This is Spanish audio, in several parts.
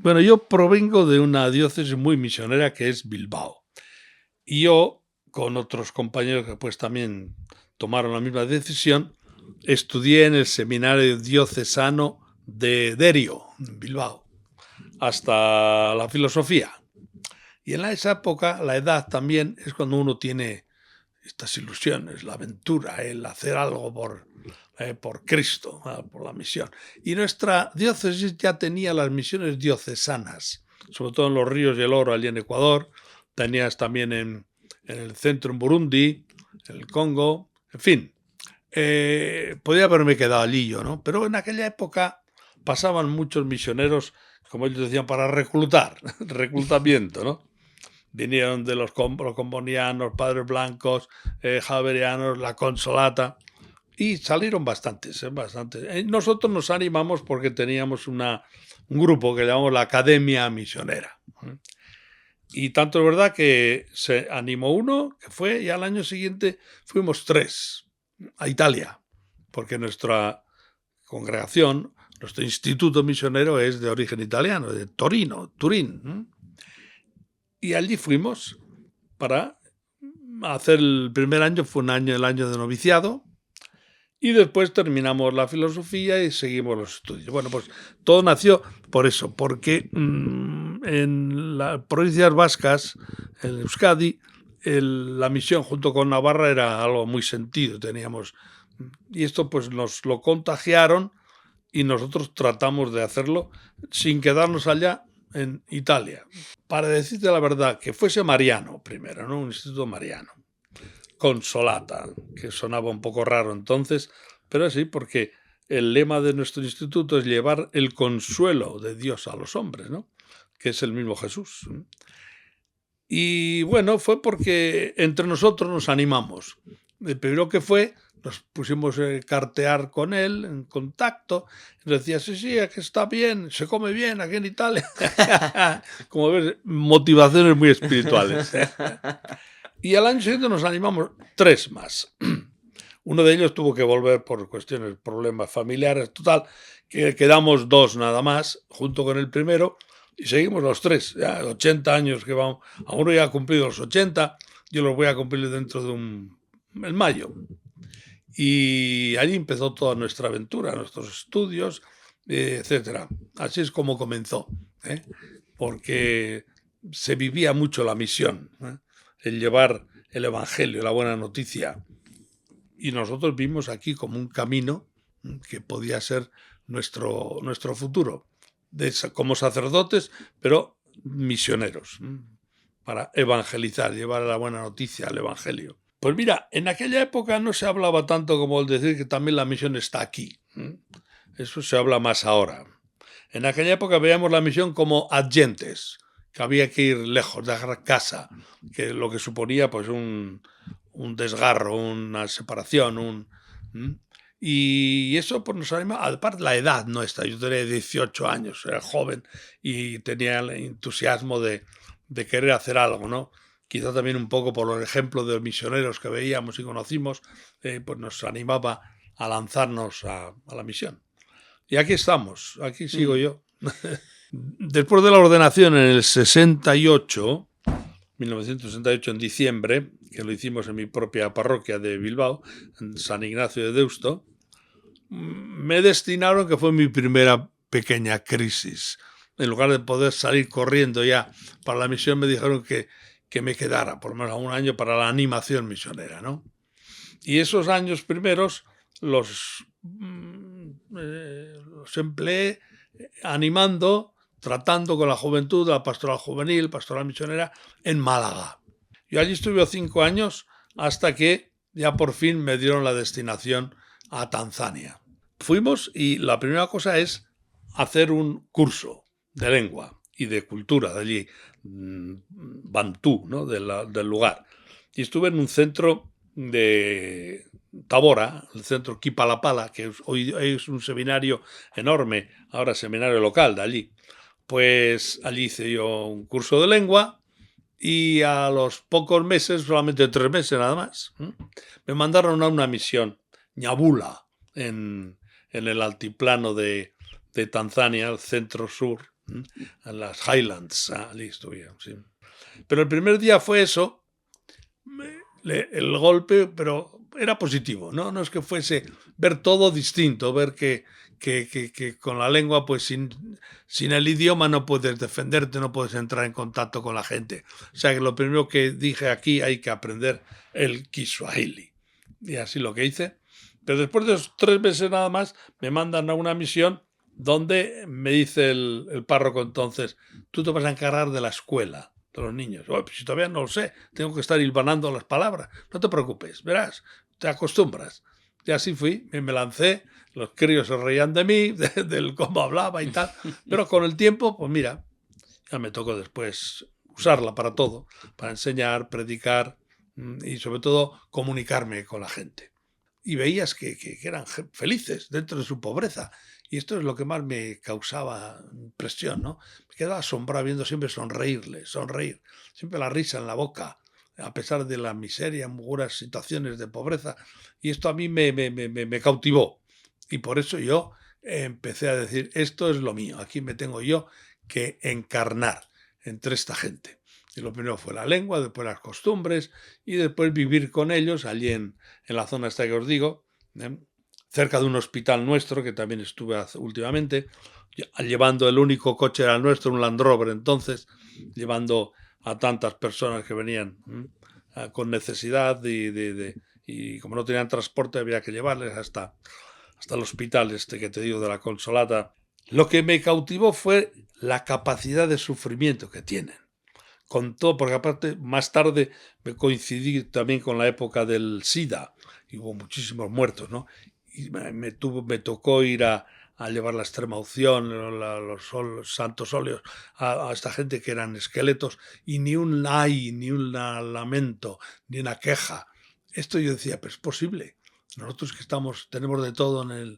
Bueno, yo provengo de una diócesis muy misionera que es Bilbao. Y yo, con otros compañeros que pues también tomaron la misma decisión, estudié en el seminario diocesano de Derio, en Bilbao, hasta la filosofía. Y en esa época, la edad también es cuando uno tiene estas ilusiones, la aventura, el hacer algo por Cristo, por la misión. Y nuestra diócesis ya tenía las misiones diocesanas, sobre todo en los Ríos y el Oro, allí en Ecuador. Tenías también en el centro en Burundi, en el Congo, en fin. Podía haberme quedado allí yo, ¿no? Pero en aquella época pasaban muchos misioneros, como ellos decían, para reclutar, reclutamiento, ¿no? Vinieron de los combonianos, Padres Blancos, Javerianos, la Consolata, y salieron bastantes, bastantes. Nosotros nos animamos porque teníamos un grupo que llamamos la Academia Misionera. Y tanto es verdad que se animó uno, que fue, y al año siguiente fuimos 3 a Italia, porque nuestra congregación, nuestro instituto misionero es de origen italiano, de Torino, Turín. Y allí fuimos para hacer el primer año, fue el año de noviciado, y después terminamos la filosofía y seguimos los estudios. Bueno, pues todo nació por eso, porque en las provincias vascas, en Euskadi, la misión junto con Navarra era algo muy sentido, teníamos. Y esto pues nos lo contagiaron y nosotros tratamos de hacerlo sin quedarnos allá en Italia. Para decirte la verdad, que fuese mariano primero, ¿no? Un instituto mariano. Consolata, que sonaba un poco raro entonces, pero sí, porque el lema de nuestro instituto es llevar el consuelo de Dios a los hombres, ¿no? Que es el mismo Jesús. Y bueno, fue porque entre nosotros nos animamos. El primero que fue, nos pusimos a cartear con él, en contacto, y nos decía, sí, aquí está bien, se come bien aquí en Italia. Como ves, motivaciones muy espirituales. Y al año siguiente nos animamos 3 más. Uno de ellos tuvo que volver por cuestiones, problemas familiares, total, que quedamos 2 nada más, junto con el primero, y seguimos los 3, ya 80 años que vamos. A uno ya ha cumplido los 80, yo los voy a cumplir dentro de en mayo. Y allí empezó toda nuestra aventura, nuestros estudios, etcétera. Así es como comenzó, porque se vivía mucho la misión, el llevar el Evangelio, la buena noticia. Y nosotros vimos aquí como un camino que podía ser nuestro futuro, como sacerdotes, pero misioneros, para evangelizar, llevar la buena noticia, el Evangelio. Pues mira, en aquella época no se hablaba tanto como el decir que también la misión está aquí. Eso se habla más ahora. En aquella época veíamos la misión como adyentes, que había que ir lejos, dejar casa, que lo que suponía pues un desgarro, una separación, y eso pues nos anima, aparte la edad nuestra, yo tenía 18 años, era joven y tenía el entusiasmo de querer hacer algo, ¿no? Quizá también un poco por los ejemplos de los misioneros que veíamos y conocimos, pues nos animaba a lanzarnos a la misión. Y aquí estamos, aquí sigo yo. Después de la ordenación en el 68, 1968 en diciembre, que lo hicimos en mi propia parroquia de Bilbao, en San Ignacio de Deusto, me destinaron, que fue mi primera pequeña crisis. En lugar de poder salir corriendo ya para la misión, me dijeron que me quedara por lo menos un año para la animación misionera, ¿no? Y esos años primeros los empleé animando, tratando con la juventud, la pastoral juvenil, pastoral misionera, en Málaga. Yo allí estuve 5 años hasta que ya por fin me dieron la destinación a Tanzania. Fuimos y la primera cosa es hacer un curso de lengua y de cultura de allí, bantú, ¿no? del lugar. Y estuve en un centro de Tabora, el centro Kipalapala, que hoy es un seminario enorme, ahora seminario local de allí. Pues allí hice yo un curso de lengua y a los pocos meses, solamente 3 meses nada más, me mandaron a una misión, Nyabula, en el altiplano de Tanzania, el centro sur, en las Highlands, allí estuve, sí. Pero el primer día fue eso, el golpe, pero era positivo, ¿no? No es que fuese ver todo distinto, ver que con la lengua, pues sin el idioma no puedes defenderte, no puedes entrar en contacto con la gente. O sea que lo primero que dije, aquí hay que aprender el Kiswahili. Y así lo que hice. Pero después de esos 3 meses nada más, me mandan a una misión donde me dice el párroco entonces, tú te vas a encargar de la escuela, de los niños. Oh, pues si todavía no lo sé, tengo que estar hilvanando las palabras. No te preocupes, verás, te acostumbras. Y así fui, me lancé, los críos se reían de mí, del cómo hablaba y tal, pero con el tiempo, pues mira, ya me tocó después usarla para todo, para enseñar, predicar y sobre todo comunicarme con la gente. Y veías que eran felices dentro de su pobreza. Y esto es lo que más me causaba impresión, ¿no? Me quedaba asombrado viendo siempre sonreírles, sonreír, siempre la risa en la boca, a pesar de la miseria, muchas situaciones de pobreza. Y esto a mí me cautivó. Y por eso yo empecé a decir, esto es lo mío, aquí me tengo yo que encarnar entre esta gente. Y lo primero fue la lengua, después las costumbres y después vivir con ellos allí en la zona esta que os digo, cerca de un hospital nuestro, que también estuve últimamente, llevando el único coche era el nuestro, un Land Rover entonces, llevando a tantas personas que venían con necesidad y como no tenían transporte había que llevarles hasta el hospital este que te digo de la Consolata. Lo que me cautivó fue la capacidad de sufrimiento que tienen. Con todo, porque aparte más tarde me coincidí también con la época del SIDA y hubo muchísimos muertos, ¿no? Y me tocó ir a llevar la extrema unción, los santos óleos a esta gente que eran esqueletos y ni un ay, ni un lamento, ni una queja. Esto yo decía, pero es posible. Nosotros que tenemos de todo en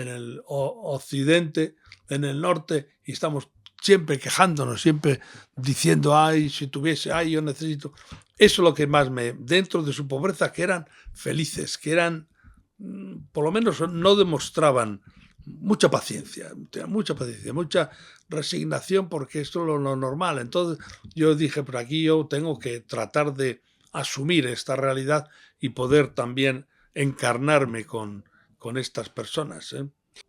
el occidente, en el norte, y estamos siempre quejándonos, siempre diciendo, ay, si tuviese, ay, yo necesito. Eso es lo que más dentro de su pobreza, que eran felices, que eran, por lo menos no demostraban mucha paciencia, mucha resignación, porque esto es lo normal. Entonces yo dije, pero aquí yo tengo que tratar de asumir esta realidad y poder también encarnarme con estas personas.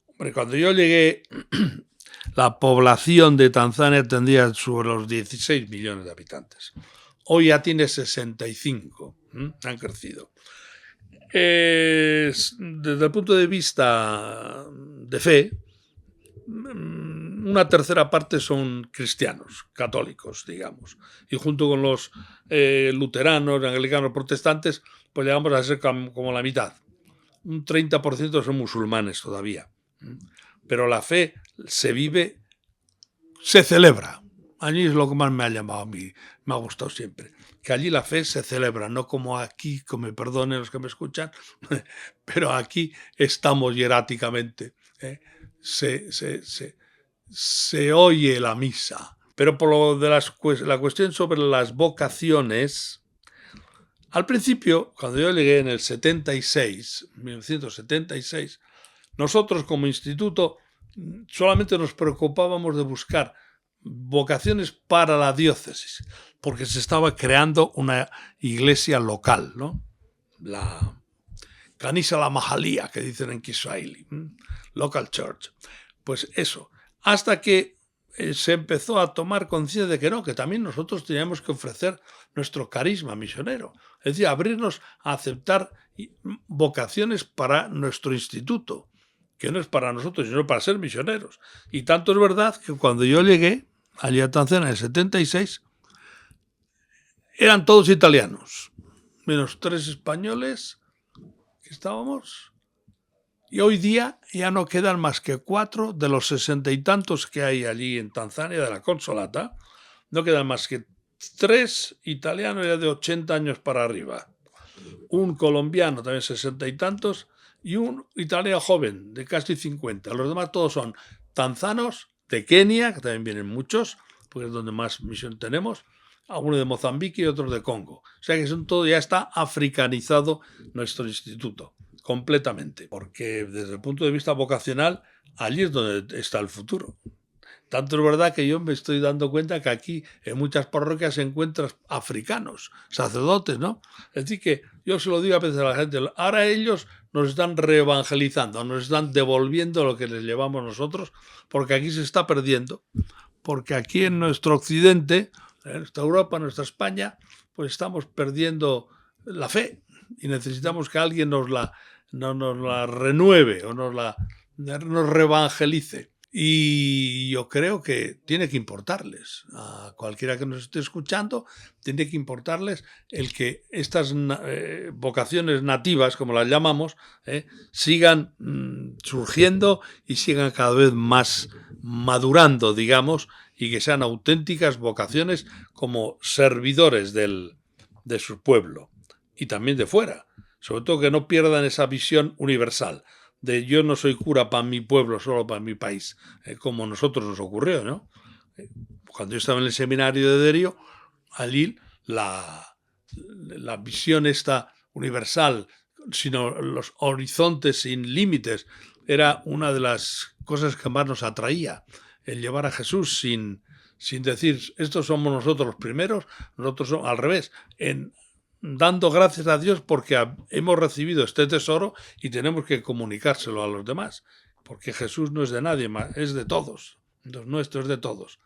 Hombre, cuando yo llegué, la población de Tanzania tendría sobre los 16 millones de habitantes. Hoy ya tiene 65, han crecido. Desde el punto de vista de fe, una tercera parte son cristianos, católicos, digamos. Y junto con los luteranos, anglicanos, protestantes, pues llegamos a ser como la mitad. Un 30% son musulmanes todavía. Pero la fe se vive, se celebra. Allí es lo que más me ha llamado a mí, me ha gustado siempre. Que allí la fe se celebra, no como aquí, que me perdonen los que me escuchan, pero aquí estamos hieráticamente. Se oye la misa. Pero por lo de la cuestión sobre las vocaciones, al principio, cuando yo llegué en el 1976, nosotros como instituto solamente nos preocupábamos de buscar vocaciones para la diócesis, porque se estaba creando una iglesia local, ¿no? La Kanisa la Mahalía, que dicen en Kiswahili, local church. Pues eso, hasta que se empezó a tomar conciencia de que no, que también nosotros teníamos que ofrecer nuestro carisma misionero, es decir, abrirnos a aceptar vocaciones para nuestro instituto, que no es para nosotros, sino para ser misioneros. Y tanto es verdad que cuando yo llegué allí a Tanzania en el 76, eran todos italianos, menos 3 españoles que estábamos. Y hoy día ya no quedan más que 4 de los 60 y tantos que hay allí en Tanzania, de la Consolata. No quedan más que 3 italianos ya de 80 años para arriba. Un colombiano también 60 y tantos y un italiano joven de casi 50. Los demás todos son tanzanos, de Kenia, que también vienen muchos, porque es donde más misión tenemos, algunos de Mozambique y otros de Congo. O sea que son todo, ya está africanizado nuestro instituto, completamente, porque desde el punto de vista vocacional, allí es donde está el futuro. Tanto es verdad que yo me estoy dando cuenta que aquí en muchas parroquias se encuentran africanos, sacerdotes, ¿no? Es decir, que yo se lo digo a veces a la gente, ahora ellos nos están reevangelizando, nos están devolviendo lo que les llevamos nosotros, porque aquí se está perdiendo, porque aquí en nuestro occidente, en nuestra Europa, en nuestra España, pues estamos perdiendo la fe y necesitamos que alguien nos la renueve o nos reevangelice. Y yo creo que tiene que importarles, a cualquiera que nos esté escuchando, tiene que importarles el que estas vocaciones nativas, como las llamamos, sigan surgiendo y sigan cada vez más madurando, digamos, y que sean auténticas vocaciones como servidores de su pueblo y también de fuera. Sobre todo que no pierdan esa visión universal de yo no soy cura para mi pueblo, solo para mi país, como a nosotros nos ocurrió, ¿no? Cuando yo estaba en el seminario de Derio, allí la visión esta universal, sino los horizontes sin límites, era una de las cosas que más nos atraía, el llevar a Jesús sin decir, estos somos nosotros los primeros, nosotros somos al revés, dando gracias a Dios porque hemos recibido este tesoro y tenemos que comunicárselo a los demás, porque Jesús no es de nadie más, es de todos, los nuestros es de todos.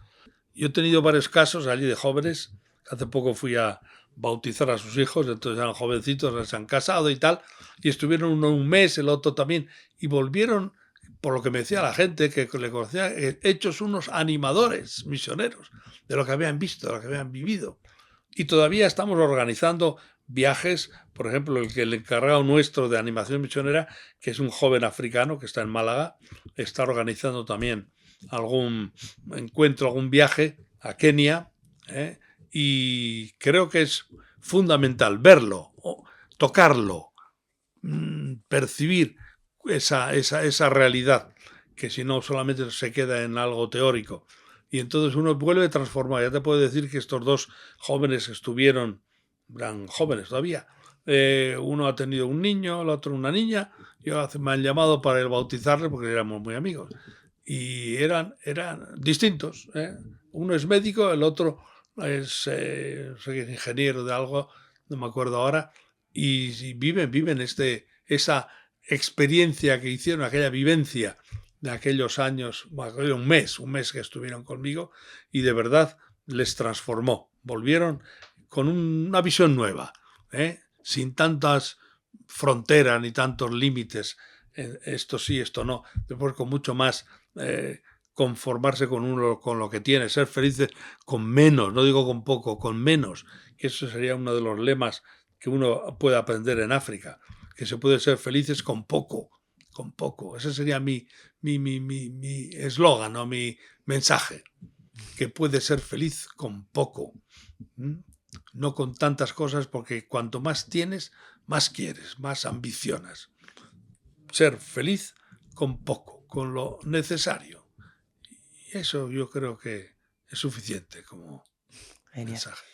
Yo he tenido varios casos allí de jóvenes, hace poco fui a bautizar a sus hijos, entonces eran jovencitos, se han casado y tal, y estuvieron uno un mes, el otro también, y volvieron, por lo que me decía la gente que le conocía, hechos unos animadores misioneros de lo que habían visto, de lo que habían vivido. Y todavía estamos organizando viajes, por ejemplo, el encargado nuestro de animación misionera, que es un joven africano que está en Málaga, está organizando también algún encuentro, algún viaje a Kenia, y creo que es fundamental verlo, tocarlo, percibir esa realidad, que si no solamente se queda en algo teórico. Y entonces uno vuelve a transformar. Ya te puedo decir que estos dos jóvenes estuvieron, eran jóvenes todavía, uno ha tenido un niño, el otro una niña, me han llamado para el bautizarle porque éramos muy amigos. Y eran distintos. Uno es médico, el otro es ingeniero de algo, no me acuerdo ahora, y viven esa experiencia que hicieron, aquella vivencia de aquellos años, un mes que estuvieron conmigo, y de verdad les transformó. Volvieron con una visión nueva, sin tantas fronteras ni tantos límites, esto sí, esto no, después con mucho más conformarse con lo que tiene, ser felices con menos, no digo con poco, con menos, que eso sería uno de los lemas que uno puede aprender en África, que se puede ser felices con poco. Ese sería mi eslogan, ¿no? Mi mensaje, que puede ser feliz con poco, no con tantas cosas, porque cuanto más tienes, más quieres, más ambicionas. Ser feliz con poco, con lo necesario. Y eso yo creo que es suficiente como mensaje.